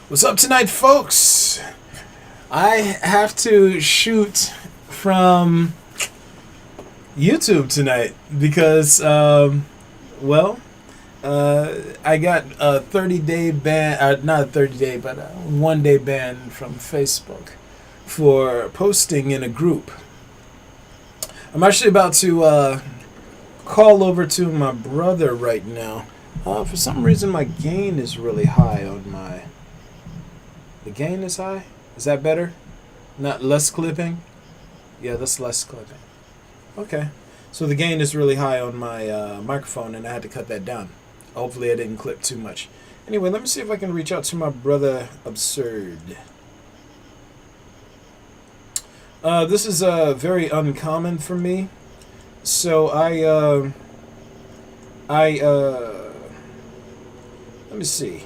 What's up tonight, folks? I have to shoot from YouTube tonight because, I got a 30-day ban, not a 30-day, but a 1-day ban from Facebook for posting in a group. I'm actually about to call over to my brother right now. For some reason, my gain is really high on my... The gain is high? Is that better? Not less clipping? Yeah, that's less clipping. Okay. So the gain is really high on my microphone, and I had to cut that down. Hopefully I didn't clip too much. Anyway, let me see if I can reach out to my brother Absurd. This is very uncommon for me. So let me see.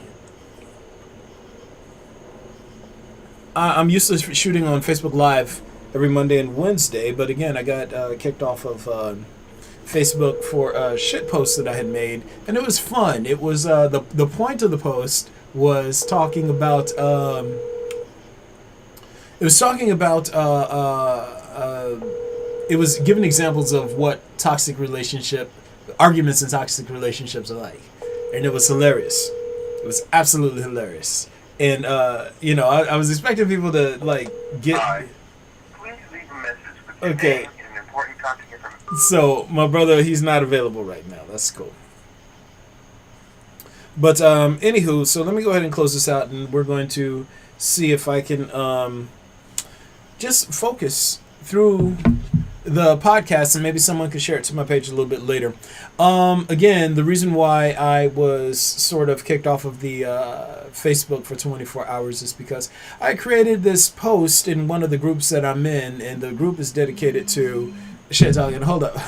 I'm used to shooting on Facebook Live every Monday and Wednesday, but again, I got kicked off of Facebook for a shit post that I had made, and it was fun. It was the point of the post was talking about it was giving examples of what arguments in toxic relationships are like, and it was hilarious. It was absolutely hilarious. And, I was expecting people to, get... Please leave a message with your Okay. name and important contact information. So, my brother, he's not available right now. That's cool. But, anywho, so let me go ahead and close this out, and we're going to see if I can, just focus through the podcast, and maybe someone could share it to my page a little bit later. Again, the reason why I was sort of kicked off of the Facebook for 24 hours is because I created this post in one of the groups that I'm in, and the group is dedicated to... Shit, Italian, hold up.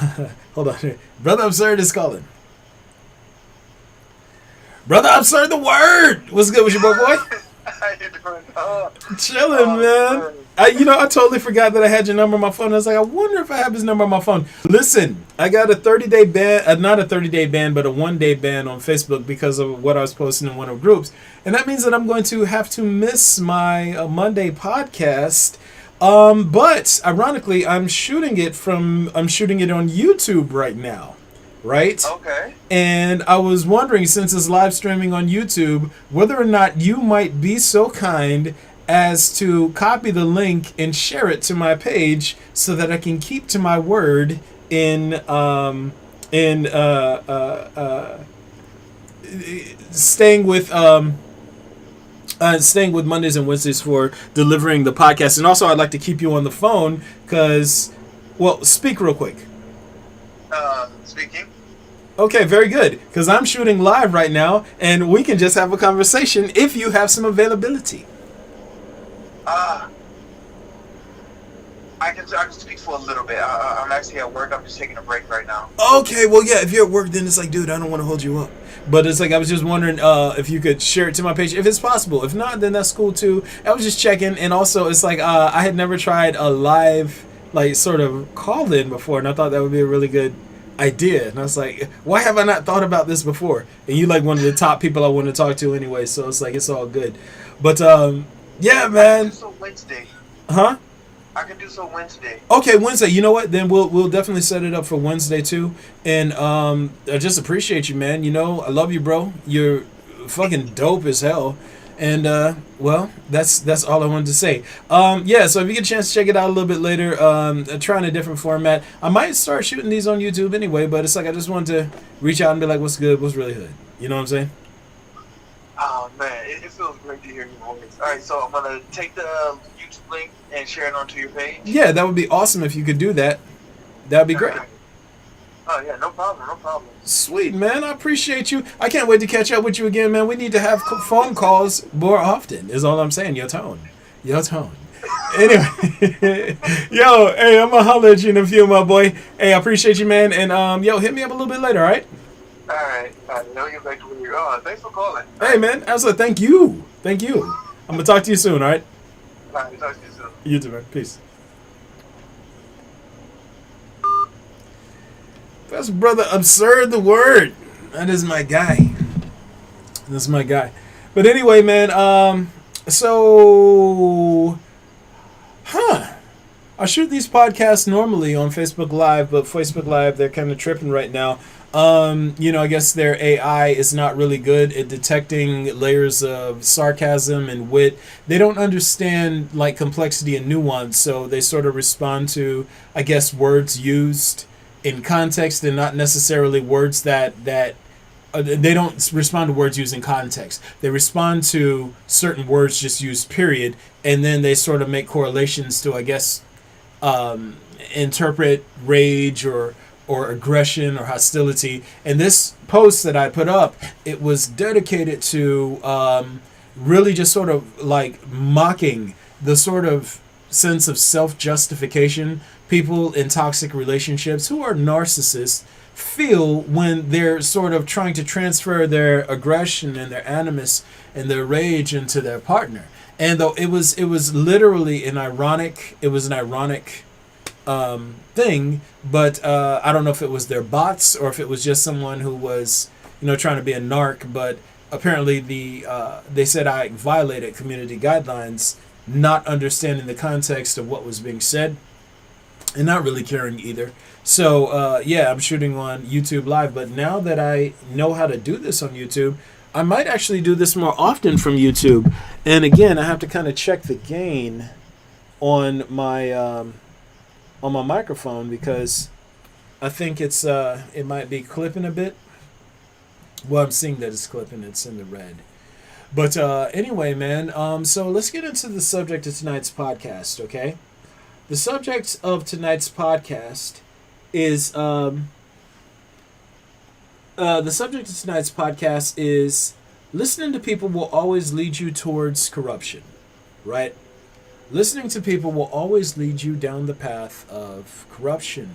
Hold on. Brother Absurd is calling. Brother Absurd the word! What's good with your boy? How you doing? Oh, Chilling, man. I totally forgot that I had your number on my phone. I was like, I wonder if I have his number on my phone. Listen, I got a 30-day ban, not a 30-day ban, but a 1-day ban on Facebook because of what I was posting in one of the groups. And that means that I'm going to have to miss my Monday podcast. But ironically, I'm shooting it on YouTube right now. Right? okay. And I was wondering, since it's live streaming on YouTube, whether or not you might be so kind as to copy the link and share it to my page so that I can keep to my word in staying with Mondays and Wednesdays for delivering the podcast. And also, I'd like to keep you on the phone because, speak real quick. Speaking. Okay, very good. Because I'm shooting live right now, and we can just have a conversation if you have some availability. I can speak for a little bit. I'm actually at work. I'm just taking a break right now. Okay, well, yeah, if you're at work, then it's like, dude, I don't want to hold you up. But it's like, I was just wondering if you could share it to my page, if it's possible. If not, then that's cool, too. I was just checking, and also, it's like, I had never tried a live, sort of call-in before, and I thought that would be a really good idea. And I was like, why have I not thought about this before? And you one of the top people I want to talk to anyway, so it's like, it's all good. But, yeah, man. I can do so Wednesday. Huh? I can do so Wednesday. Okay, Wednesday. You know what? Then we'll definitely set it up for Wednesday too. And I just appreciate you, man. I love you, bro. You're fucking dope as hell. And that's all I wanted to say. Yeah. So if you get a chance to check it out a little bit later, trying a different format. I might start shooting these on YouTube anyway. But it's like I just wanted to reach out and be like, what's good? What's really good? You know what I'm saying? Oh man, it feels great to hear your voice. All right, so I'm gonna take the YouTube link and share it onto your page. Yeah, that would be awesome if you could do that. That would be great. Oh yeah, no problem. Sweet, man. I appreciate you. I can't wait to catch up with you again, man. We need to have phone calls more often, is all I'm saying. Your tone. Anyway. Yo, hey, I'm going to holler at you in a few, my boy. Hey, I appreciate you, man. And, hit me up a little bit later, all right? All right. I know you're back to where you're on. Thanks for calling. Hey, man. Absolutely. Thank you. I'm going to talk to you soon, all right? All right, talk to you soon. You too, man. Peace. That's Brother Absurd the Word. That is my guy. But anyway, man, So, huh. I shoot these podcasts normally on Facebook Live, but Facebook Live, they're kind of tripping right now. I guess their AI is not really good at detecting layers of sarcasm and wit. They don't understand like complexity and nuance, so they sort of respond to, I guess, words used in context and not necessarily words that they don't respond to words used in context. They respond to certain words just used, period, and then they sort of make correlations to, I guess, interpret rage or aggression or hostility. And this post that I put up, it was dedicated to really just sort of like mocking the sort of sense of self-justification people in toxic relationships who are narcissists feel when they're sort of trying to transfer their aggression and their animus and their rage into their partner. And though it was literally an ironic thing, but I don't know if it was their bots or if it was just someone who was trying to be a narc. But apparently they said I violated community guidelines, not understanding the context of what was being said and not really caring either. So I'm shooting on YouTube Live, but now that I know how to do this on YouTube, I might actually do this more often from YouTube. And again, I have to kind of check the gain on my microphone because I think it might be clipping a bit. Well, I'm seeing that it's clipping. It's in the red. But anyway, man. So let's get into the subject of tonight's podcast, okay? The subject of tonight's podcast is listening to people will always lead you towards corruption, right? Listening to people will always lead you down the path of corruption.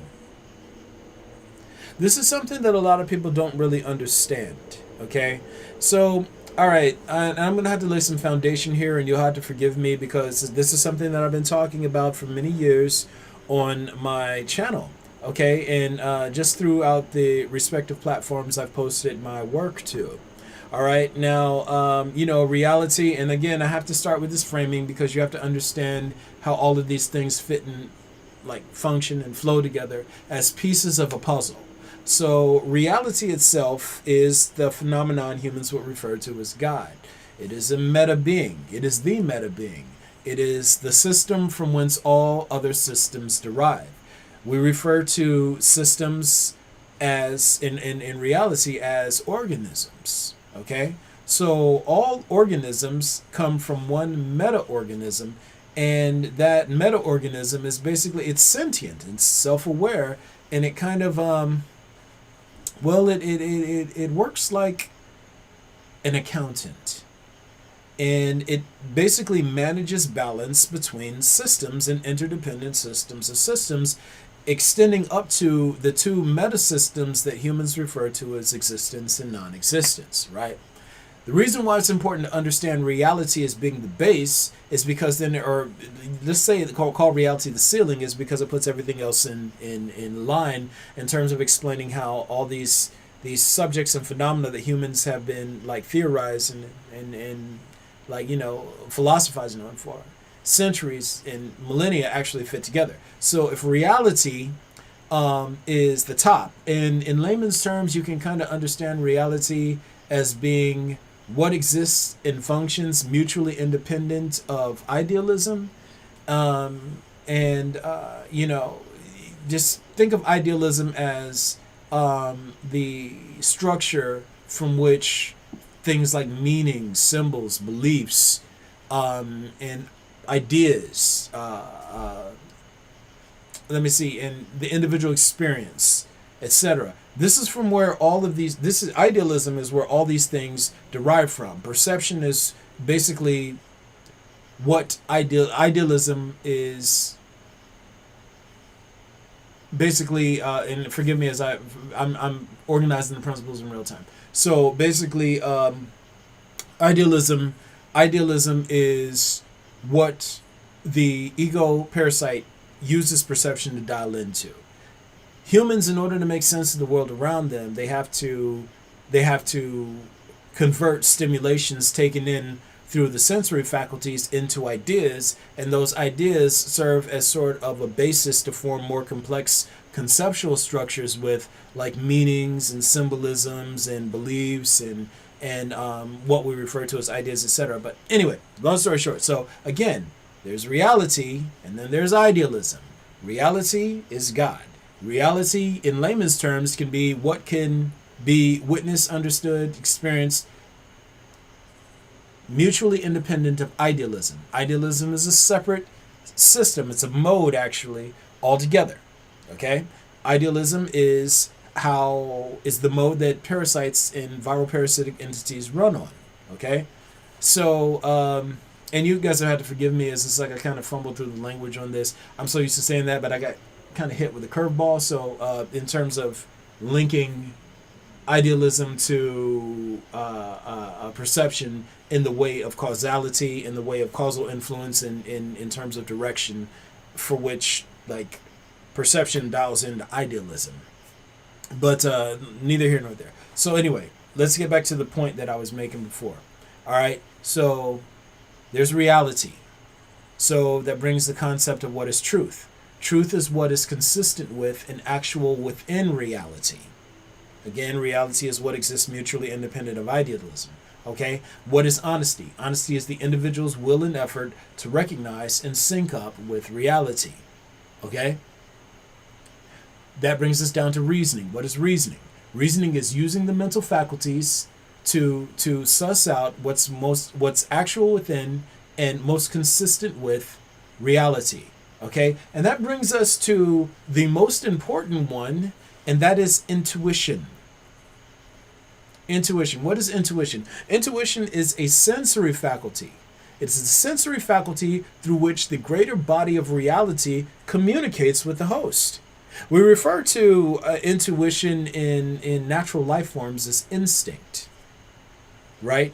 This is something that a lot of people don't really understand, okay? So, all right, I'm going to have to lay some foundation here, and you'll have to forgive me because this is something that I've been talking about for many years on my channel, okay? And just throughout the respective platforms I've posted my work to. All right, now, reality, and again, I have to start with this framing because you have to understand how all of these things fit and like function and flow together as pieces of a puzzle. So reality itself is the phenomenon humans would refer to as God. It is a meta being. It is the meta being. It is the system from whence all other systems derive. We refer to systems as in reality as organisms. Okay, so all organisms come from one meta-organism, and that meta-organism is basically, it's sentient and self-aware, and it kind of it works like an accountant, and it basically manages balance between systems and interdependent systems of systems, extending up to the two meta-systems that humans refer to as existence and non-existence, right? The reason why it's important to understand reality as being the base is because then, or let's say call reality the ceiling, is because it puts everything else in line in terms of explaining how all these subjects and phenomena that humans have been like theorizing and like, philosophizing on for centuries and millennia actually fit together. So if reality is the top, and in layman's terms, you can kind of understand reality as being what exists and functions mutually independent of idealism. Just think of idealism as the structure from which things like meaning, symbols, beliefs, and ideas, and the individual experience, etc. This is from where all of these, this is idealism, is where all these things derive from. Perception is basically what idealism is basically, and forgive me as I'm organizing the principles in real time. So basically, idealism is what the ego parasite uses perception to dial into. Humans, in order to make sense of the world around them, they have to convert stimulations taken in through the sensory faculties into ideas, and those ideas serve as sort of a basis to form more complex conceptual structures with like meanings and symbolisms and beliefs and what we refer to as ideas, etc. But anyway, long story short, so again, there's reality and then there's idealism. Reality is God. Reality, in layman's terms, can be what can be witnessed, understood, experienced, mutually independent of idealism. Idealism is a separate system. It's a mode, actually, altogether. Okay? Idealism is the mode that parasites and viral parasitic entities run on. Okay? So, and you guys have had to forgive me as it's like I kind of fumbled through the language on this. I'm so used to saying that, but I got kind of hit with a curveball. So, in terms of linking idealism to perception in the way of causality, in the way of causal influence, in terms of direction, for which like perception dials into idealism. But neither here nor there. So anyway, let's get back to the point that I was making before. All right, so there's reality. So that brings the concept of what is truth. Truth is what is consistent with and actual within reality. Again, reality is what exists mutually independent of idealism. Okay? What is honesty? Honesty is the individual's will and effort to recognize and sync up with reality. Okay? That brings us down to reasoning. What is reasoning? Reasoning is using the mental faculties to suss out what's actual within and most consistent with reality. Okay? And that brings us to the most important one, and that is intuition. Intuition. What is intuition? Intuition is a sensory faculty. It's a sensory faculty through which the greater body of reality communicates with the host. We refer to intuition in natural life forms as instinct, right?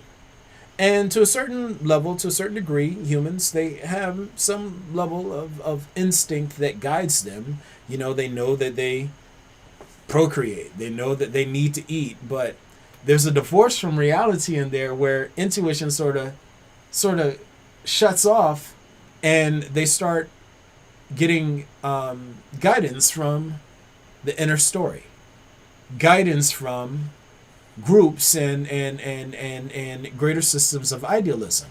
And to a certain level, to a certain degree, humans, they have some level of instinct that guides them. You know, they know that they procreate. They know that they need to eat, but there's a divorce from reality in there where intuition sort of shuts off, and they start getting guidance from the inner story, guidance from groups and greater systems of idealism.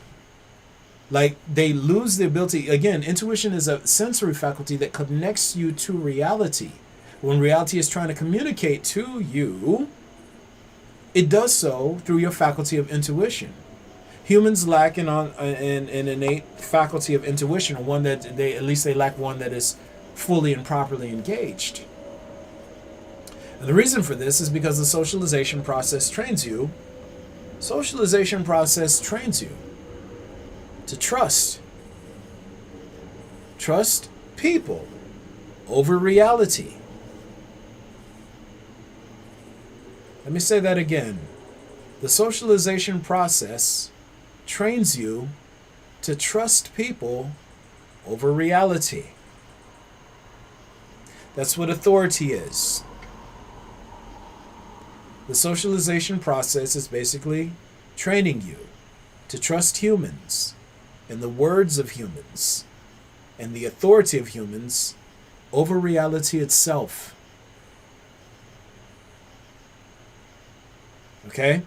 Like they lose the ability. Again, intuition is a sensory faculty that connects you to reality. When reality is trying to communicate to you, it does so through your faculty of intuition. Humans lack an innate faculty of intuition, or one that they lack one that is fully and properly engaged. And the reason for this is because the socialization process trains you. Socialization process trains you to trust people over reality. Let me say that again. The socialization process trains you to trust people over reality. That's what authority is. The socialization process is basically training you to trust humans and the words of humans and the authority of humans over reality itself. Okay?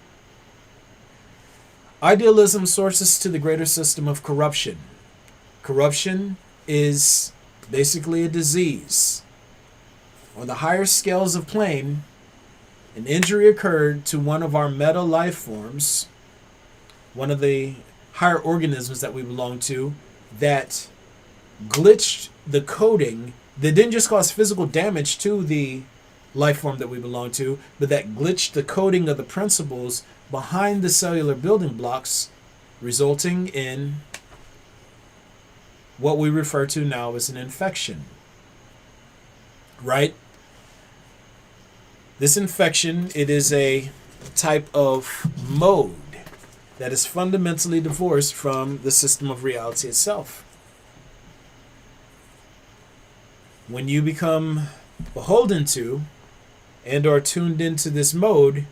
Idealism sources to the greater system of corruption. Corruption is basically a disease. On the higher scales of plane, an injury occurred to one of our meta life forms, one of the higher organisms that we belong to, that glitched the coding, that didn't just cause physical damage to the life form that we belong to, but that glitched the coding of the principles behind the cellular building blocks, resulting in what we refer to now as an infection. Right? This infection, it is a type of mode that is fundamentally divorced from the system of reality itself. When you become beholden to and are tuned into this mode,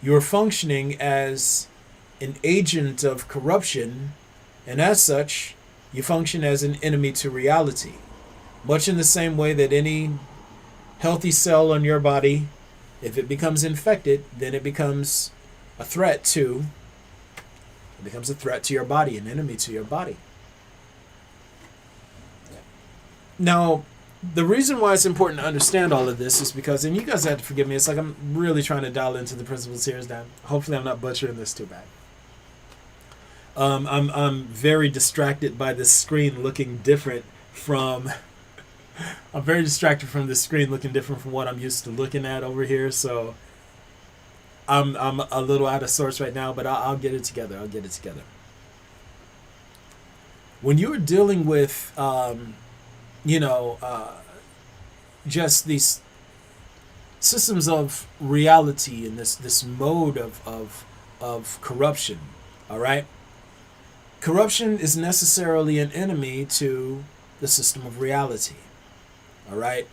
you're functioning as an agent of corruption, and as such, you function as an enemy to reality. Much in the same way that any healthy cell on your body, if it becomes infected, then it becomes a threat to your body, an enemy to your body. Now, the reason why it's important to understand all of this is because, and you guys have to forgive me, it's like I'm really trying to dial into the principles here. Hopefully I'm not butchering this too bad. I'm very distracted by this screen looking different from... I'm very distracted from this screen looking different from what I'm used to looking at over here, so I'm a little out of sorts right now, but I'll get it together. When you're dealing with, just these systems of reality and this mode of corruption, all right? Corruption is necessarily an enemy to the system of reality, all right?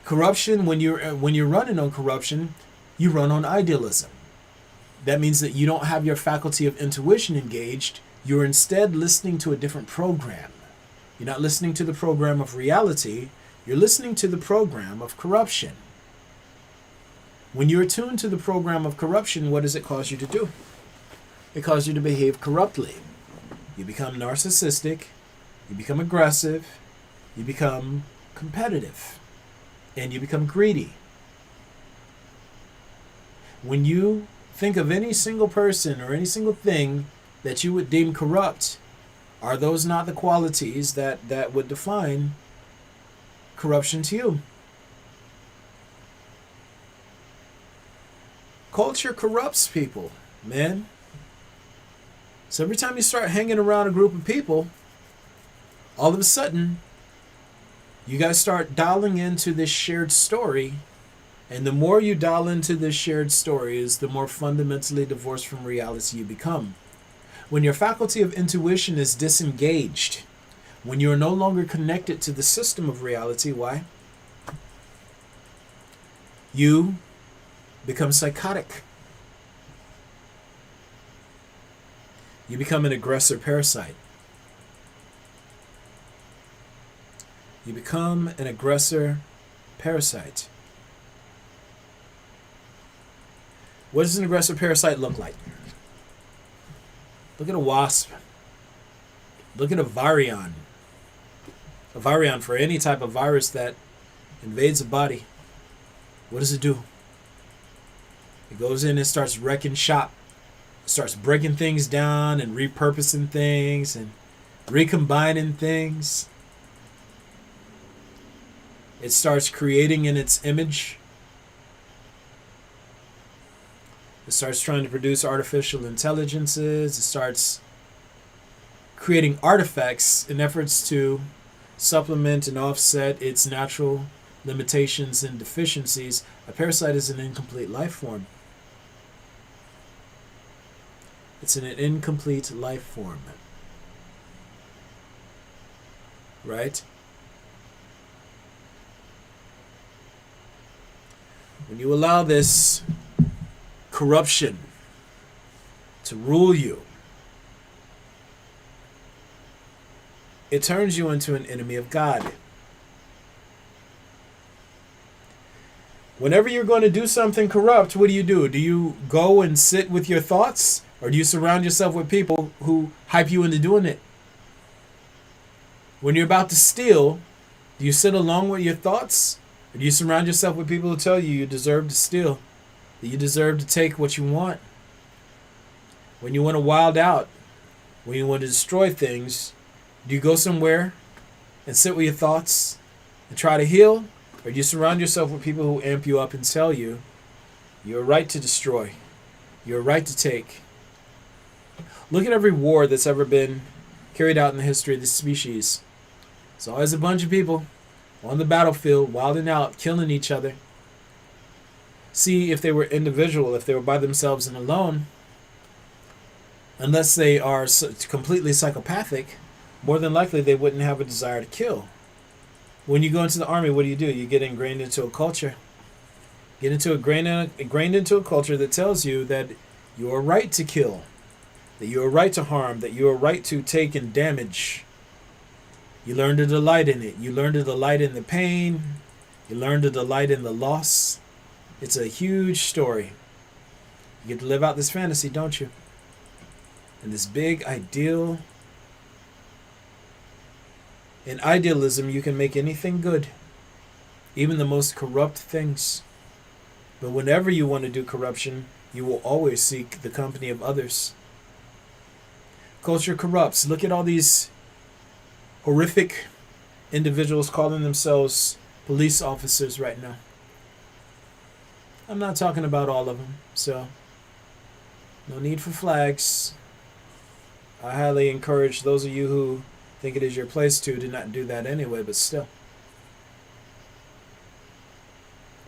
Corruption, when you're running on corruption, you run on idealism. That means that you don't have your faculty of intuition engaged. You're instead listening to a different program. You're not listening to the program of reality. You're listening to the program of corruption. When you're attuned to the program of corruption, what does it cause you to do? It causes you to behave corruptly. You become narcissistic. You become aggressive. You become competitive. And you become greedy. When you think of any single person or any single thing that you would deem corrupt, are those not the qualities that would define corruption to you? Culture corrupts people, man. So every time you start hanging around a group of people, all of a sudden, you guys start dialing into this shared story. And the more you dial into this shared story is the more fundamentally divorced from reality you become. When your faculty of intuition is disengaged, when you are no longer connected to the system of reality, why? You become psychotic. You become an aggressor parasite. You become an aggressor parasite. What does an aggressor parasite look like? Look at a wasp. Look at a virion. A virion, for any type of virus that invades a body, what does it do? It goes in and starts wrecking shop. It starts breaking things down and repurposing things and recombining things. It starts creating in its image. It starts trying to produce artificial intelligences. It starts creating artifacts in efforts to supplement and offset its natural limitations and deficiencies. A parasite is an incomplete life form. It's an incomplete life form. Right? When you allow this corruption to rule you, it turns you into an enemy of God. Whenever you're going to do something corrupt, what do? Do you go and sit with your thoughts? Or do you surround yourself with people who hype you into doing it? When you're about to steal, do you sit alone with your thoughts? Or do you surround yourself with people who tell you you deserve to steal? That you deserve to take what you want? When you want to wild out, when you want to destroy things, do you go somewhere and sit with your thoughts and try to heal? Or do you surround yourself with people who amp you up and tell you you're right to destroy, you're right to take? Look at every war that's ever been carried out in the history of the species. It's always a bunch of people on the battlefield, wilding out, killing each other. See, if they were individual, if they were by themselves and alone, unless they are completely psychopathic, more than likely they wouldn't have a desire to kill. When you go into the army, what do? You get ingrained into a culture. Ingrained into a culture that tells you that you are right to kill. that you are right to harm, that you are right to take and damage. You learn to delight in it. You learn to delight in the pain. You learn to delight in the loss. It's a huge story. You get to live out this fantasy, don't you? And this big ideal. In idealism, you can make anything good, even the most corrupt things. But whenever you want to do corruption, you will always seek the company of others. Culture corrupts. Look at all these horrific individuals calling themselves police officers right now. I'm not talking about all of them, so no need for flags. I highly encourage those of you who think it is your place to not do that anyway, but still.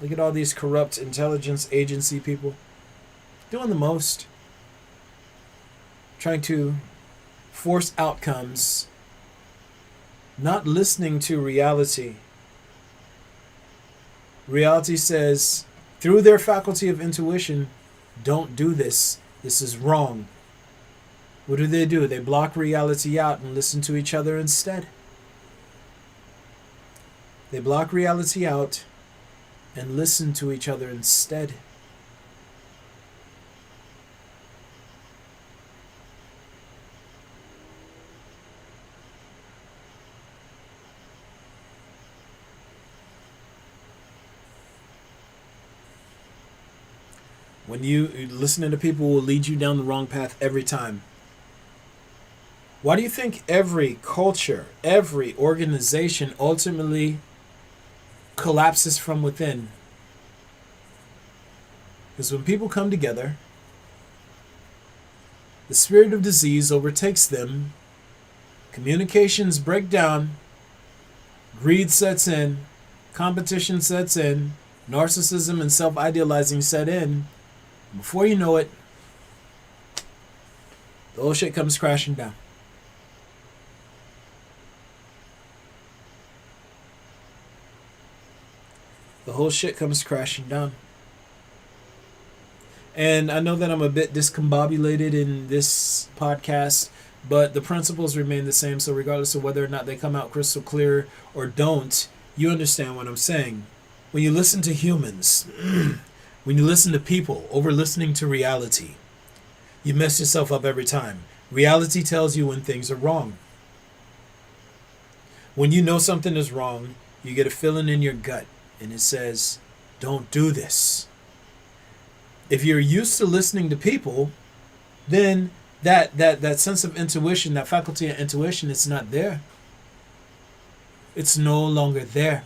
Look at all these corrupt intelligence agency people doing the most, trying to force outcomes, not listening to reality. Reality says, through their faculty of intuition, don't do this. This is wrong. What do? They block reality out and listen to each other instead. They block reality out and listen to each other instead. When you listening to people will lead you down the wrong path every time. Why do you think every culture, every organization ultimately collapses from within? Because when people come together, the spirit of disease overtakes them, communications break down, greed sets in, competition sets in, narcissism and self-idealizing set in. Before you know it, the whole shit comes crashing down. The whole shit comes crashing down. And I know that I'm a bit discombobulated in this podcast, but the principles remain the same. So regardless of whether or not they come out crystal clear or don't, you understand what I'm saying. When you listen to humans, when you listen to people over listening to reality, you mess yourself up every time. Reality tells you when things are wrong. When you know something is wrong, you get a feeling in your gut and it says, don't do this. If you're used to listening to people, then that sense of intuition, that faculty of intuition, it's not there. It's no longer there.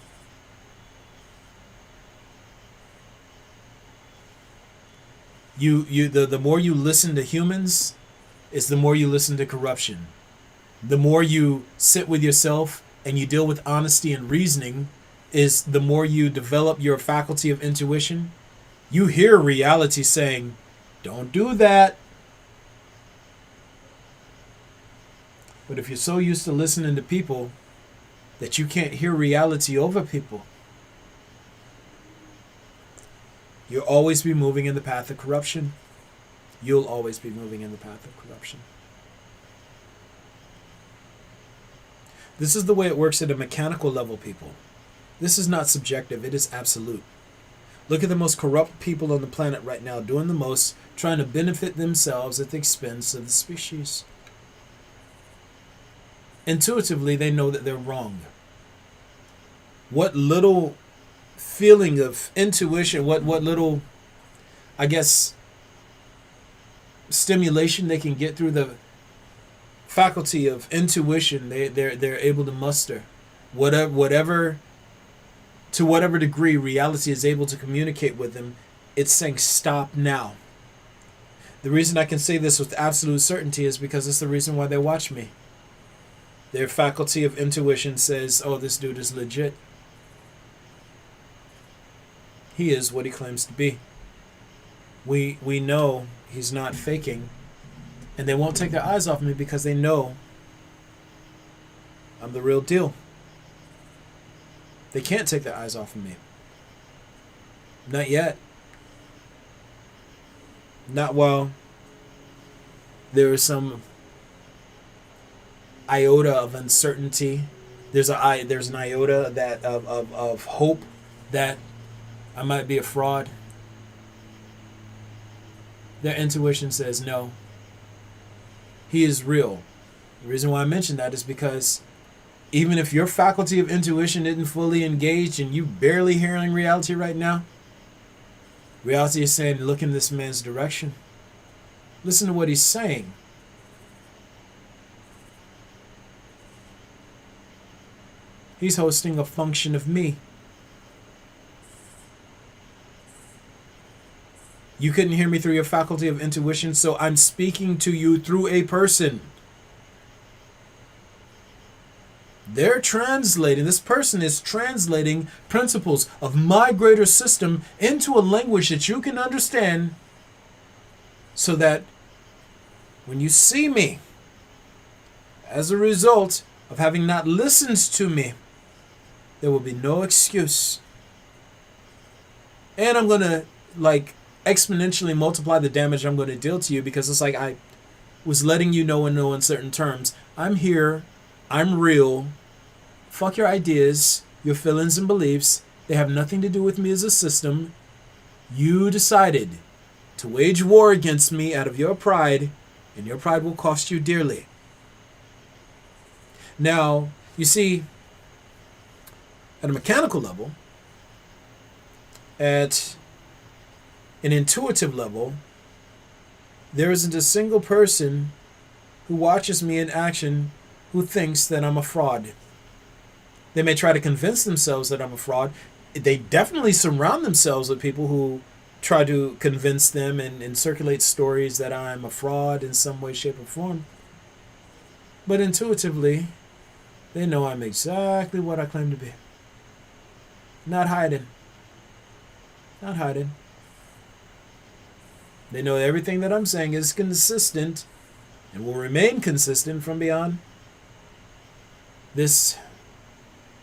The more you listen to humans, is the more you listen to corruption. The more you sit with yourself and you deal with honesty and reasoning, is the more you develop your faculty of intuition. You hear reality saying, don't do that. But if you're so used to listening to people that you can't hear reality over people, you'll always be moving in the path of corruption. You'll always be moving in the path of corruption. This is the way it works at a mechanical level, people. This is not subjective, it is absolute. Look at the most corrupt people on the planet right now, doing the most, trying to benefit themselves at the expense of the species. Intuitively, they know that they're wrong. What little feeling of intuition, what little, I guess, stimulation they can get through the faculty of intuition, they're able to muster. Whatever to whatever degree reality is able to communicate with them, it's saying stop now. The reason I can say this with absolute certainty is because it's the reason why they watch me. Their faculty of intuition says, oh, this dude is legit. He is what he claims to be. We know he's not faking. And they won't take their eyes off me because they know I'm the real deal. They can't take their eyes off of me. Not yet. Not while there is some iota of uncertainty. There's an iota that of hope that I might be a fraud. Their intuition says no. He is real. The reason why I mention that is because even if your faculty of intuition isn't fully engaged and you barely hearing reality right now, reality is saying, look in this man's direction. Listen to what he's saying. He's hosting a function of me. You couldn't hear me through your faculty of intuition, so I'm speaking to you through a person. They're translating, this person is translating principles of my greater system into a language that you can understand, so that when you see me, as a result of having not listened to me, there will be no excuse. And I'm going to exponentially multiply the damage I'm going to deal to you, because it's like I was letting you know in no uncertain terms. I'm here. I'm real. Fuck your ideas, your feelings and beliefs. They have nothing to do with me as a system. You decided to wage war against me out of your pride, and your pride will cost you dearly. Now, you see, at a mechanical level, at an intuitive level, there isn't a single person who watches me in action who thinks that I'm a fraud. They may try to convince themselves that I'm a fraud. They definitely surround themselves with people who try to convince them and circulate stories that I'm a fraud in some way, shape, or form. But intuitively, they know I'm exactly what I claim to be. Not hiding. Not hiding. They know everything that I'm saying is consistent and will remain consistent from beyond this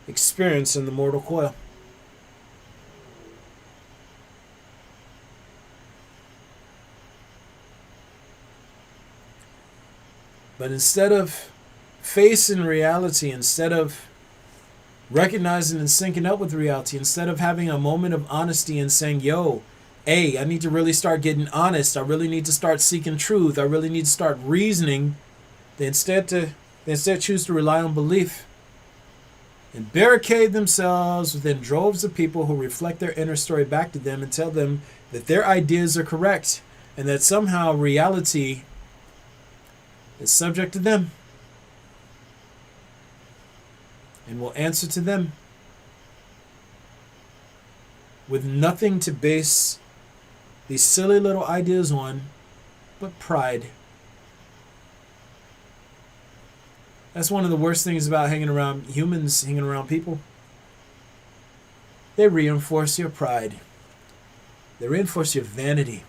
experience in the mortal coil. But instead of facing reality, instead of recognizing and syncing up with reality, instead of having a moment of honesty and saying, yo, hey, I need to really start getting honest. I really need to start seeking truth. I really need to start reasoning. They instead choose to rely on belief and barricade themselves within droves of people who reflect their inner story back to them and tell them that their ideas are correct and that somehow reality is subject to them and will answer to them with nothing to base these silly little ideas on but pride. That's one of the worst things about hanging around humans, hanging around people. They reinforce your pride. They reinforce your vanity.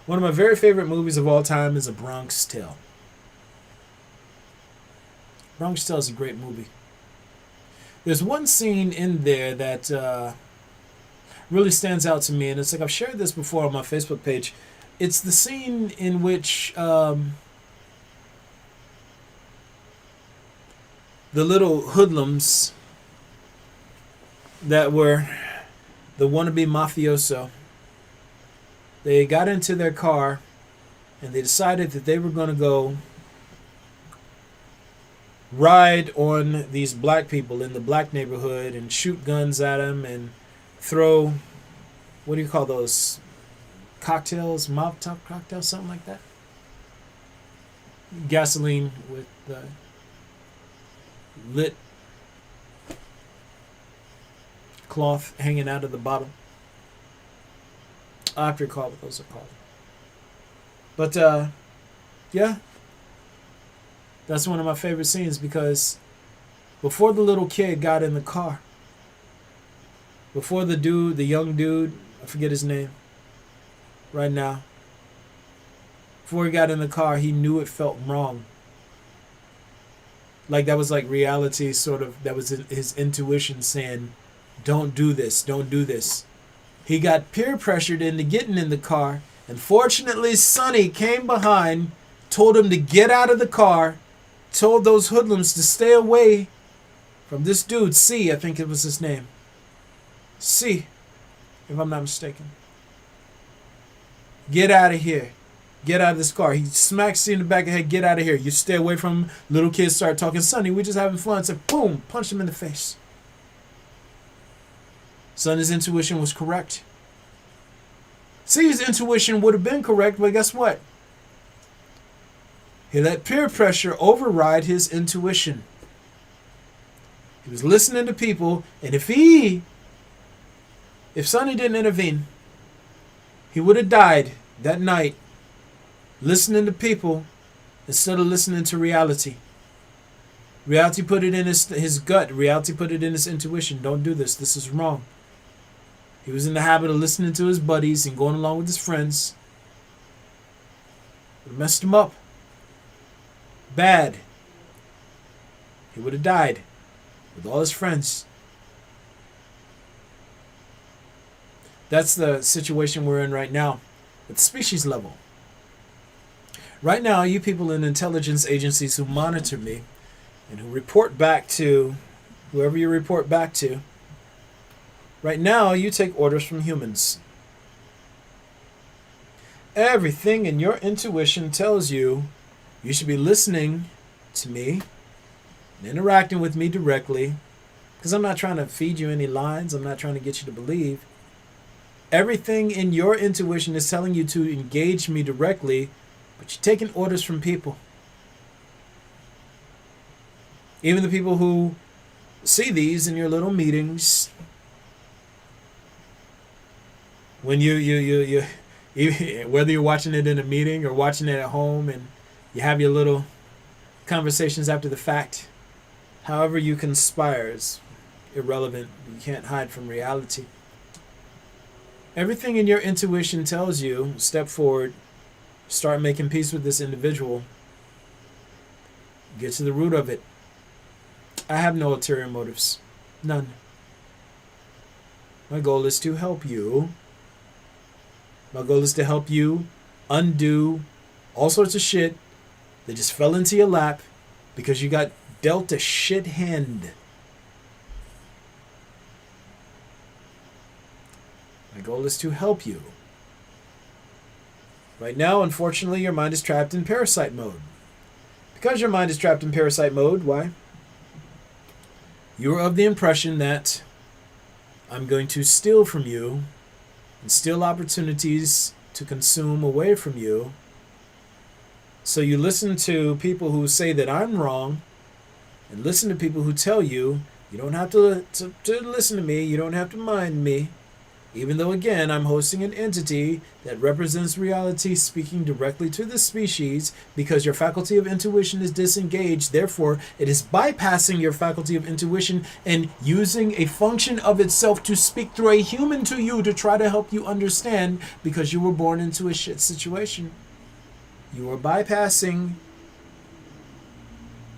One of my very favorite movies of all time is A Bronx Tale. Bronx Tale is a great movie. There's one scene in there that really stands out to me, and it's like I've shared this before on my Facebook page. It's the scene in which the little hoodlums that were the wannabe mafioso, they got into their car and they decided that they were going to go ride on these black people in the black neighborhood and shoot guns at them and throw, what do you call those, cocktails, Molotov cocktails, something like that, gasoline with lit cloth hanging out of the bottom. I have to recall what those are called. But yeah, that's one of my favorite scenes, because before the little kid got in the car, before the young dude, I forget his name right now, before he got in the car, he knew it felt wrong. Like that was like reality, sort of, that was his intuition saying, don't do this, don't do this. He got peer pressured into getting in the car, Unfortunately, Sonny came behind, told him to get out of the car, told those hoodlums to stay away from this dude, C, I think it was his name. C, if I'm not mistaken. Get out of here. Get out of this car. He smacks C in the back of the head. Get out of here. You stay away from him. Little kids start talking. Sonny, we just having fun. So boom, punched him in the face. Sonny's intuition was correct. C's intuition would have been correct, but guess what? He let peer pressure override his intuition. He was listening to people, and if Sonny didn't intervene, he would have died that night listening to people instead of listening to reality. Reality put it in his gut. Reality put it in his intuition. Don't do this. This is wrong. He was in the habit of listening to his buddies and going along with his friends. It messed him up. Bad. He would have died with all his friends. That's the situation we're in right now at the species level. Right now, you people in intelligence agencies who monitor me and who report back to whoever you report back to, right now you take orders from humans. Everything in your intuition tells you you should be listening to me and interacting with me directly, because I'm not trying to feed you any lines. I'm not trying to get you to believe. Everything in your intuition is telling you to engage me directly, but you're taking orders from people. Even the people who see these in your little meetings, when you whether you're watching it in a meeting or watching it at home and you have your little conversations after the fact, however you conspire is irrelevant. You can't hide from reality. Everything in your intuition tells you, step forward, start making peace with this individual, get to the root of it. I have no ulterior motives. None. My goal is to help you. My goal is to help you undo all sorts of shit that just fell into your lap because you got dealt a shit hand. My goal is to help you. Right now, unfortunately, your mind is trapped in parasite mode. Because your mind is trapped in parasite mode, why? You are of the impression that I'm going to steal from you and steal opportunities to consume away from you. So you listen to people who say that I'm wrong and listen to people who tell you you don't have to listen to me, you don't have to mind me. Even though, again, I'm hosting an entity that represents reality speaking directly to the species, because your faculty of intuition is disengaged. Therefore, it is bypassing your faculty of intuition and using a function of itself to speak through a human to you to try to help you understand, because you were born into a shit situation. You are bypassing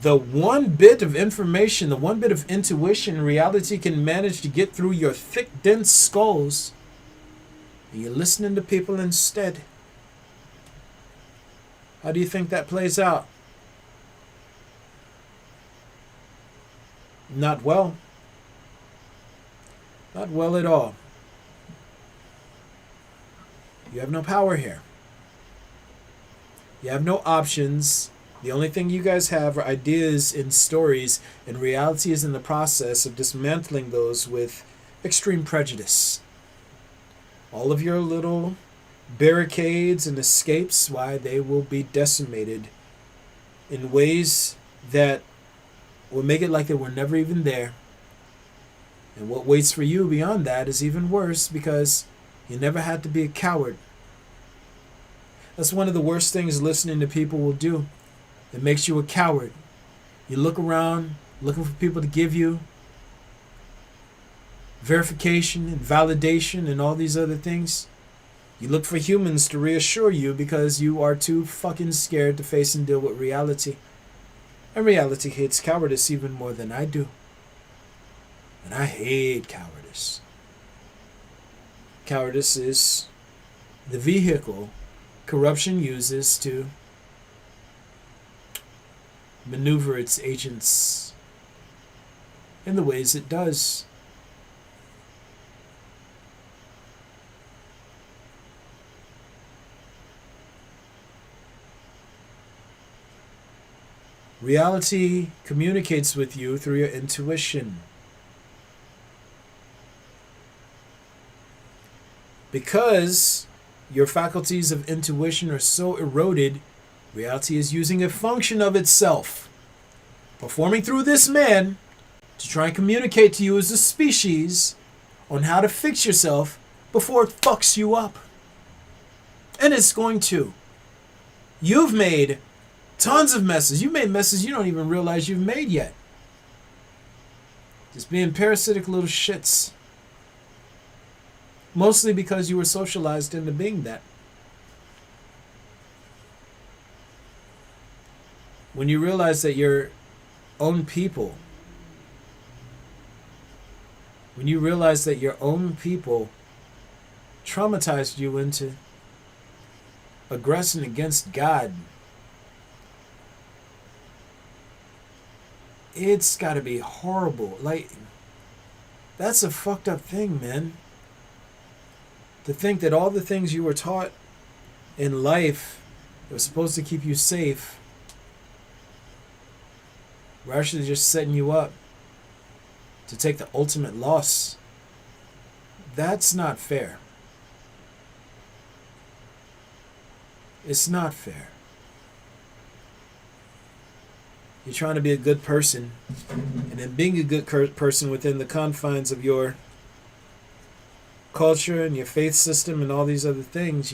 the one bit of information, the one bit of intuition reality can manage to get through your thick, dense skulls. And you're listening to people instead. How do you think that plays out? Not well. Not well at all. You have no power here. You have no options. The only thing you guys have are ideas and stories, and reality is in the process of dismantling those with extreme prejudice. All of your little barricades and escapes, why, they will be decimated in ways that will make it like they were never even there. And what waits for you beyond that is even worse, because you never had to be a coward. That's one of the worst things listening to people will do. It makes you a coward. You look around looking for people to give you verification and validation and all these other things. You look for humans to reassure you because you are too fucking scared to face and deal with reality. And reality hates cowardice even more than I do. And I hate cowardice. Cowardice is the vehicle corruption uses to maneuver its agents in the ways it does. Reality communicates with you through your intuition. Because your faculties of intuition are so eroded, reality is using a function of itself, performing through this man to try and communicate to you as a species on how to fix yourself before it fucks you up. And it's going to. You've made tons of messes. You made messes you don't even realize you've made yet. Just being parasitic little shits. Mostly because you were socialized into being that. When you realize that your own people, traumatized you into aggressing against God, it's got to be horrible. Like, that's a fucked up thing, man. To think that all the things you were taught in life that were supposed to keep you safe were actually just setting you up to take the ultimate loss. That's not fair. It's not fair. You're trying to be a good person, and in being a good person within the confines of your culture and your faith system and all these other things,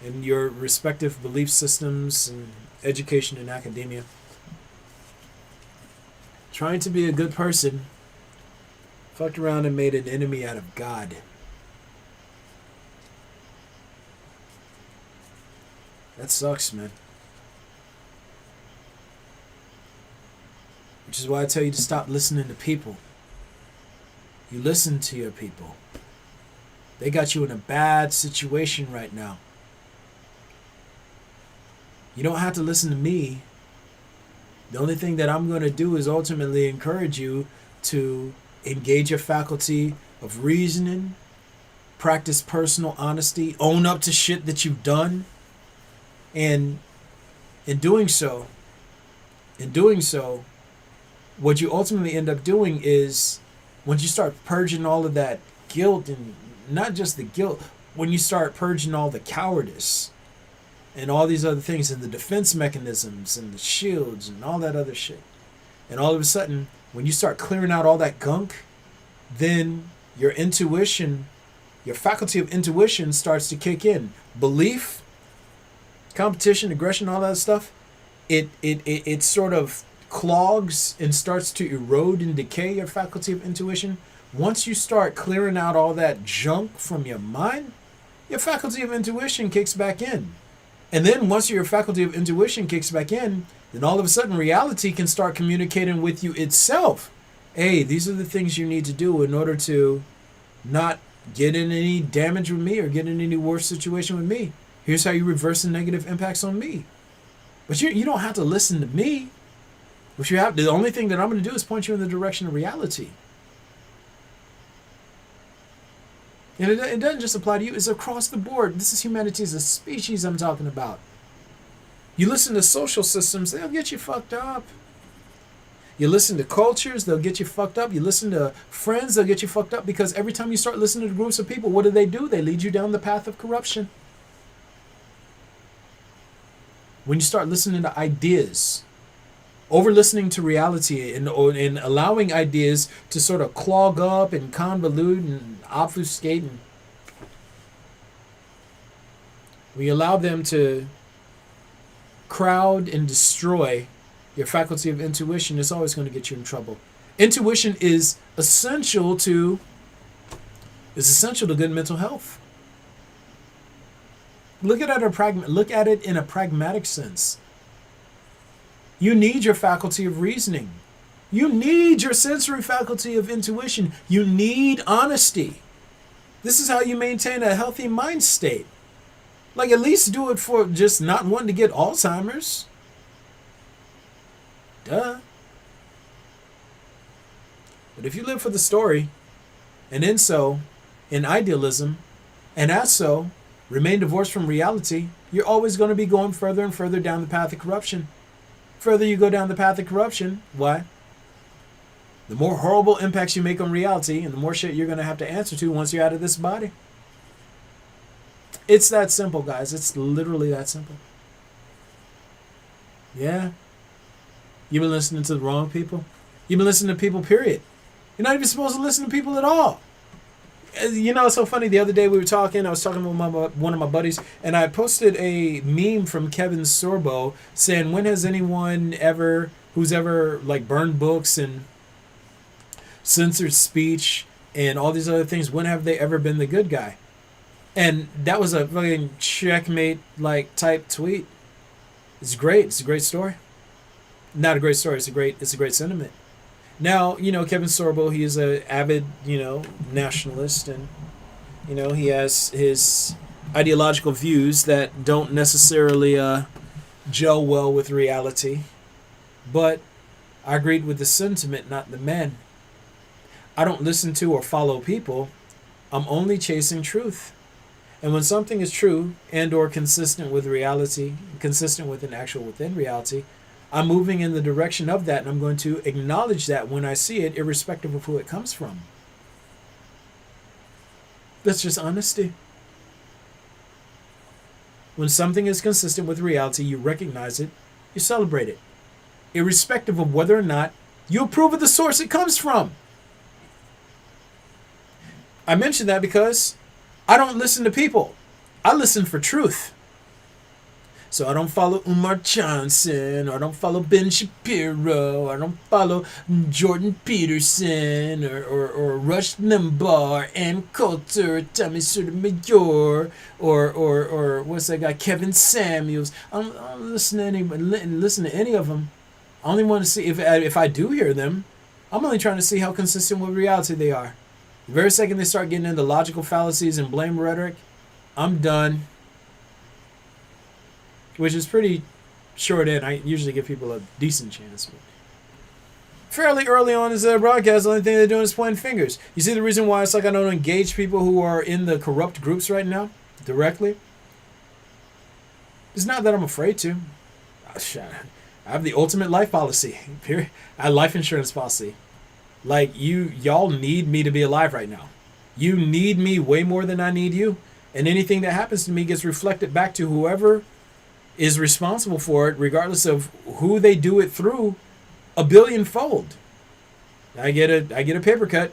and your respective belief systems and education and academia, trying to be a good person, fucked around and made an enemy out of God. That sucks, man. Which is why I tell you to stop listening to people. You listen to your people. They got you in a bad situation right now. You don't have to listen to me. The only thing that I'm going to do is ultimately encourage you to engage your faculty of reasoning, practice personal honesty, own up to shit that you've done, and in doing so, what you ultimately end up doing is, once you start purging all of that guilt, and not just the guilt, when you start purging all the cowardice and all these other things and the defense mechanisms and the shields and all that other shit, and all of a sudden, when you start clearing out all that gunk, then your intuition, your faculty of intuition starts to kick in. Belief, competition, aggression, all that stuff, it sort of clogs and starts to erode and decay your faculty of intuition. Once you start clearing out all that junk from your mind, your faculty of intuition kicks back in. And then once your faculty of intuition kicks back in, then all of a sudden reality can start communicating with you itself. Hey, these are the things you need to do in order to not get in any damage with me or get in any worse situation with me. Here's how you reverse the negative impacts on me. But you don't have to listen to me. What you have, the only thing that I'm going to do is point you in the direction of reality. And it doesn't just apply to you, it's across the board. This is humanity as a species I'm talking about. You listen to social systems, they'll get you fucked up. You listen to cultures, they'll get you fucked up. You listen to friends, they'll get you fucked up, because every time you start listening to groups of people, what do? They lead you down the path of corruption. When you start listening to ideas, over listening to reality, and allowing ideas to sort of clog up and convolute and obfuscate, and we allow them to crowd and destroy your faculty of intuition, it's always going to get you in trouble. Intuition is essential to good mental health. Look at it in a pragmatic sense. You need your faculty of reasoning. You need your sensory faculty of intuition. You need honesty. This is how you maintain a healthy mind state. Like, at least do it for just not wanting to get Alzheimer's. Duh. But if you live for the story, and in so, in idealism, and as so, remain divorced from reality, you're always going to be going further and further down the path of corruption. Further you go down the path of corruption, why? The more horrible impacts you make on reality, and the more shit you're going to have to answer to once you're out of this body. It's that simple, guys. It's literally that simple. Yeah. You've been listening to the wrong people. You've been listening to people, period. You're not even supposed to listen to people at all. You know, it's so funny. The other day we were talking. I was talking with one of my buddies, and I posted a meme from Kevin Sorbo saying, when has anyone who's ever like burned books and censored speech and all these other things, when have they ever been the good guy? And that was a fucking checkmate like type tweet. It's great. It's a great story. Not a great story. It's a great sentiment. Now, you know, Kevin Sorbo, he is an avid, nationalist, and, he has his ideological views that don't necessarily gel well with reality. But I agreed with the sentiment, not the man. I don't listen to or follow people. I'm only chasing truth. And when something is true and or consistent with reality, consistent with an actual within reality, I'm moving in the direction of that, and I'm going to acknowledge that when I see it, irrespective of who it comes from. That's just honesty. When something is consistent with reality, you recognize it, you celebrate it, irrespective of whether or not you approve of the source it comes from. I mention that because I don't listen to people. I listen for truth. So I don't follow Umar Johnson, or I don't follow Ben Shapiro, or I don't follow Jordan Peterson, or Rush Limbaugh, Ann Coulter, or Tommy Sotomayor, or what's that guy, Kevin Samuels. I don't listen to any of them. I only want to see, if I do hear them, I'm only trying to see how consistent with reality they are. The very second they start getting into logical fallacies and blame rhetoric, I'm done. Which is pretty short in. I usually give people a decent chance. But fairly early on in the broadcast, the only thing they're doing is pointing fingers. You see the reason why it's like I don't engage people who are in the corrupt groups right now directly? It's not that I'm afraid to. I have the ultimate life policy. Period. I have life insurance policy. Like, y'all need me to be alive right now. You need me way more than I need you. And anything that happens to me gets reflected back to whoever is responsible for it, regardless of who they do it through, a billionfold. I get a paper cut.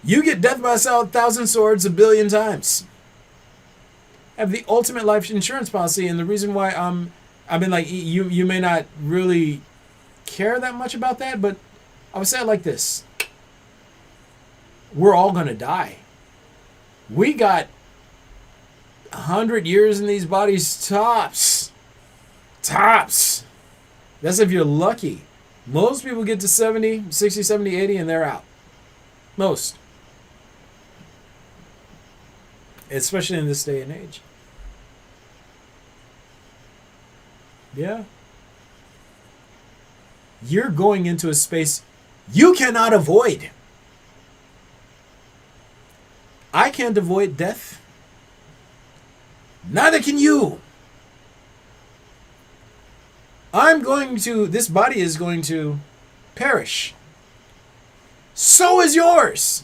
You get death by 1,000 swords 1 billion times. I have the ultimate life insurance policy, and the reason why I've been like, you may not really care that much about that, but I would say it like this. We're all gonna die. We got 100 years in these bodies tops. Tops. That's if you're lucky. Most people get to 70, 60, 70, 80, and they're out. Most. Especially in this day and age. Yeah. You're going into a space you cannot avoid. I can't avoid death. Neither can you. This body is going to perish. So is yours.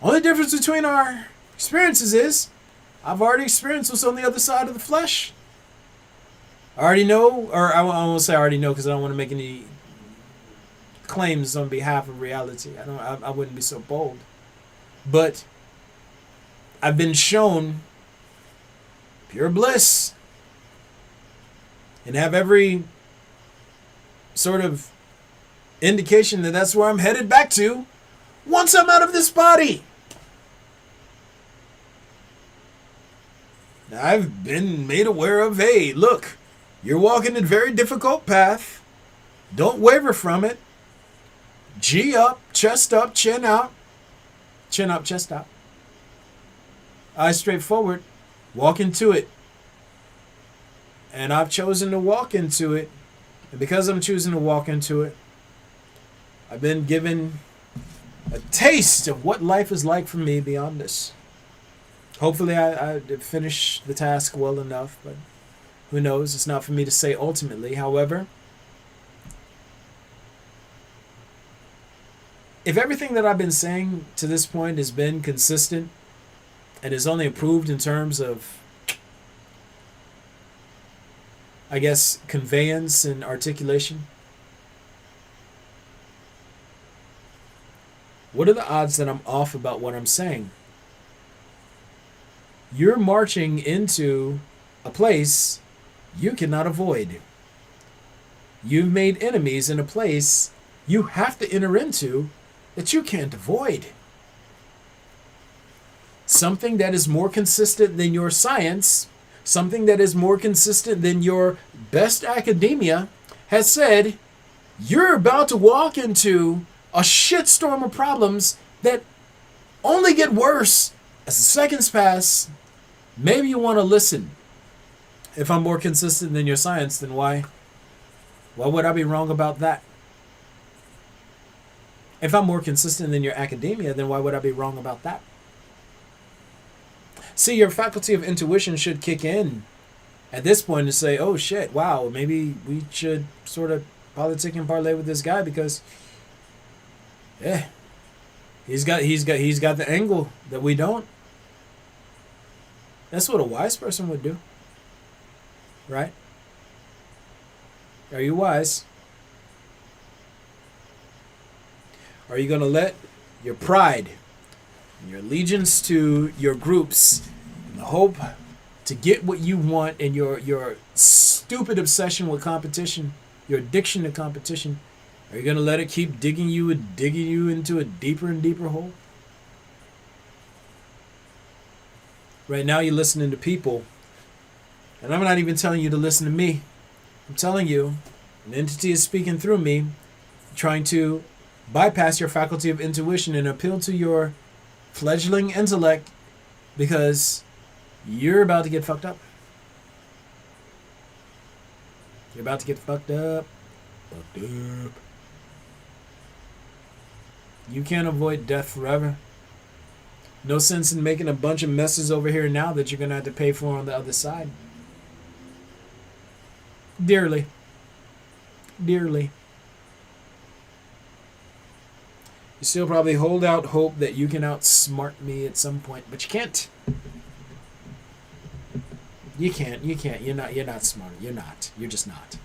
Only difference between our experiences is I've already experienced what's on the other side of the flesh. I already know, or I won't say I already know because I don't want to make any claims on behalf of reality. I wouldn't be so bold. But I've been shown pure bliss and have every sort of indication that that's where I'm headed back to once I'm out of this body. I've been made aware of, hey, look, you're walking a very difficult path. Don't waver from it. G up, chest up, chin out. Chin up, chest out. Eyes straight forward. Walk into it. And I've chosen to walk into it. And because I'm choosing to walk into it, I've been given a taste of what life is like for me beyond this. Hopefully I finish the task well enough, but who knows? It's not for me to say ultimately. However, if everything that I've been saying to this point has been consistent and is only improved in terms of, I guess, conveyance and articulation, what are the odds that I'm off about what I'm saying? You're marching into a place you cannot avoid. You've made enemies in a place you have to enter into that you can't avoid. Something that is more consistent than your science, something that is more consistent than your best academia, has said you're about to walk into a shitstorm of problems that only get worse as the seconds pass. Maybe you want to listen. If I'm more consistent than your science, then why would I be wrong about that? If I'm more consistent than your academia, then why would I be wrong about that? See, your faculty of intuition should kick in at this point and say, oh shit, wow, maybe we should sort of politic and parlay with this guy because he's got the angle that we don't. That's what a wise person would do. Right? Are you wise? Are you going to let your pride and your allegiance to your groups and the hope to get what you want and your stupid obsession with competition, your addiction to competition, are you going to let it keep digging you into a deeper and deeper hole? Right now you're listening to people, and I'm not even telling you to listen to me. I'm telling you, an entity is speaking through me, trying to bypass your faculty of intuition and appeal to your fledgling intellect because you're about to get fucked up. You're about to get fucked up. Fucked up. You can't avoid death forever. No sense in making a bunch of messes over here now that you're going to have to pay for on the other side. Dearly. Dearly. You still probably hold out hope that you can outsmart me at some point, but you can't. You can't. You're not smart. You're not. You're just not.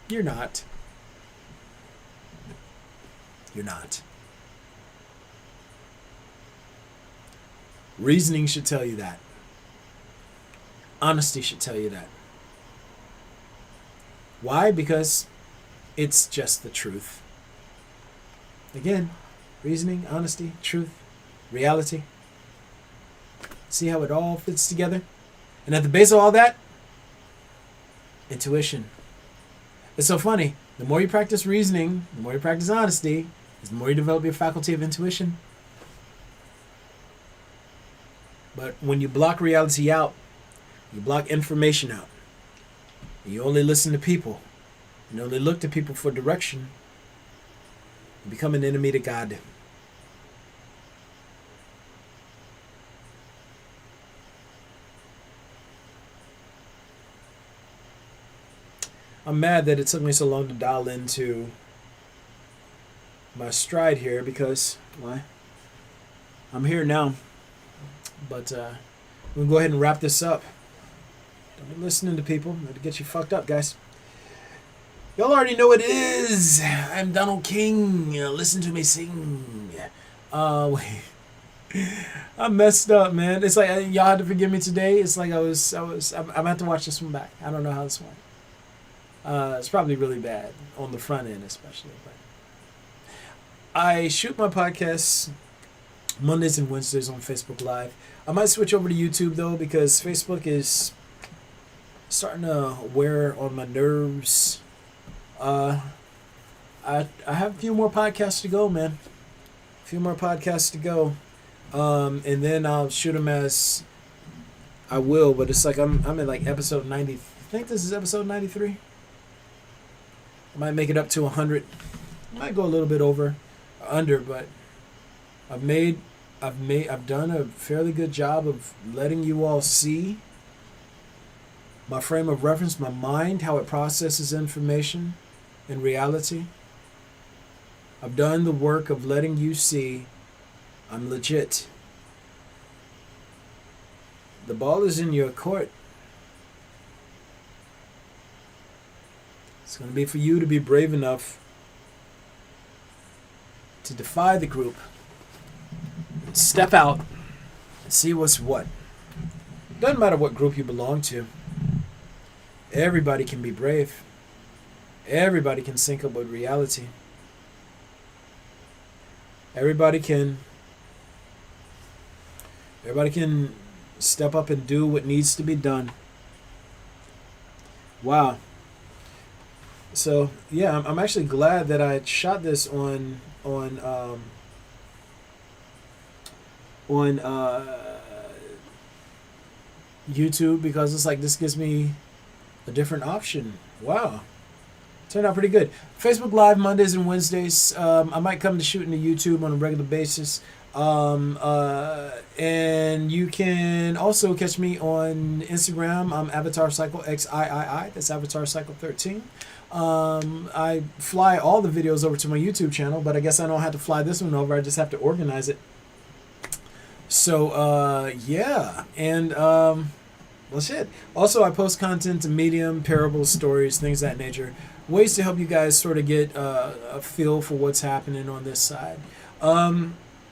You're not. You're not. Reasoning should tell you that. Honesty should tell you that. Why? Because it's just the truth. Again, reasoning, honesty, truth, reality. See how it all fits together? And at the base of all that, intuition. It's so funny. The more you practice reasoning, the more you practice honesty, the more you develop your faculty of intuition. But when you block reality out, you block information out, and you only listen to people, and only look to people for direction, you become an enemy to God. I'm mad that it took me so long to dial into my stride here because, why? I'm here now. But we'll go ahead and wrap this up. Don't be listening to people. That'll get you fucked up, guys. Y'all already know what it is. I'm Donald King. Listen to me sing. Wait. I messed up, man. It's like y'all had to forgive me today. It's like I'm gonna have to watch this one back. I don't know how this went. It's probably really bad on the front end, especially. But I shoot my podcasts Mondays and Wednesdays on Facebook Live. I might switch over to YouTube though because Facebook is starting to wear on my nerves. I have a few more podcasts to go, man. A few more podcasts to go. And then I'll shoot them as I will, but it's like I'm in like episode 93 think this is episode 93. I might make it up to 100. Might go a little bit over, or under, but I've done a fairly good job of letting you all see my frame of reference, my mind, how it processes information in reality. I've done the work of letting you see I'm legit. The ball is in your court. It's going to be for you to be brave enough to defy the group, step out, and see what's what. Doesn't matter what group you belong to. Everybody can be brave. Everybody can sync up with reality. Everybody can step up and do what needs to be done. Wow. So yeah, I'm actually glad that I shot this on YouTube, because it's like this gives me a different option. Wow. Turned out pretty good. Facebook Live Mondays and Wednesdays. I might come to shooting to YouTube on a regular basis. And you can also catch me on Instagram. I'm Avatar Cycle XIII. That's Avatar Cycle 13. I fly all the videos over to my YouTube channel, but I guess I don't have to fly this one over. I just have to organize it. So, yeah. And, well, shit. Also, I post content to Medium, parables, stories, things of that nature. Ways to help you guys sort of get a feel for what's happening on this side.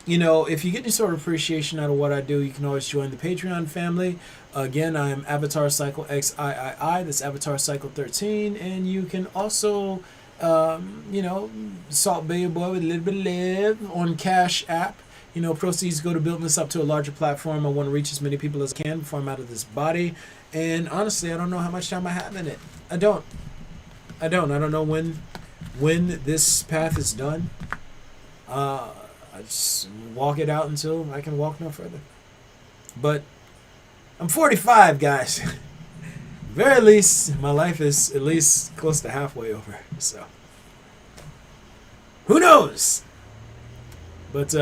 You know, if you get any sort of appreciation out of what I do, you can always join the Patreon family. Again, I am Avatar Cycle XIII. That's Avatar Cycle 13. And you can also, you know, Salt Bay Boy with a little bit of love on Cash App. You know, proceeds go to building this up to a larger platform. I want to reach as many people as I can before I'm out of this body. And honestly, I don't know how much time I have in it. I don't know when this path is done. I just walk it out until I can walk no further. But I'm 45, guys. Very least, my life is at least close to halfway over. So who knows? But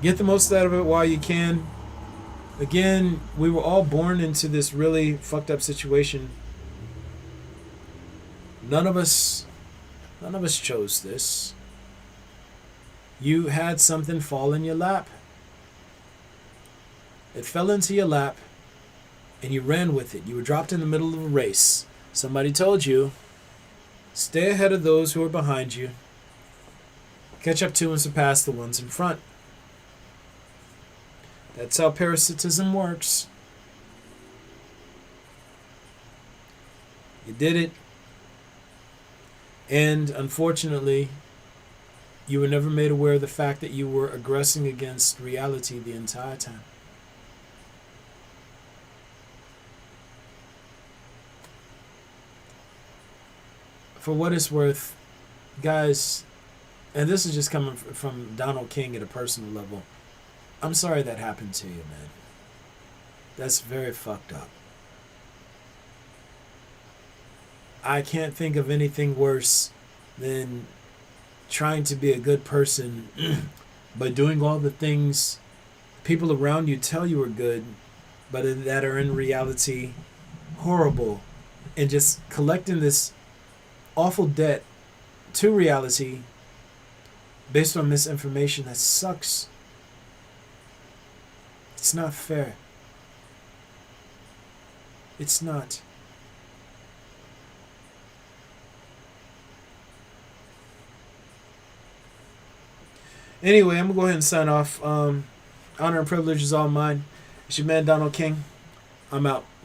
get the most out of it while you can. Again, we were all born into this really fucked up situation. None of us chose this. You had something fall in your lap. It fell into your lap, and you ran with it. You were dropped in the middle of a race. Somebody told you, stay ahead of those who are behind you. Catch up to and surpass the ones in front. That's how parasitism works. You did it. And unfortunately, you were never made aware of the fact that you were aggressing against reality the entire time. For what it's worth, guys, and this is just coming from Donald King at a personal level, I'm sorry that happened to you, man. That's very fucked up. I can't think of anything worse than trying to be a good person by doing all the things people around you tell you are good, but that are in reality horrible, and just collecting this awful debt to reality based on misinformation that sucks. It's not fair. It's not. Anyway, I'm going to go ahead and sign off. Honor and privilege is all mine. It's your man, Donald King. I'm out.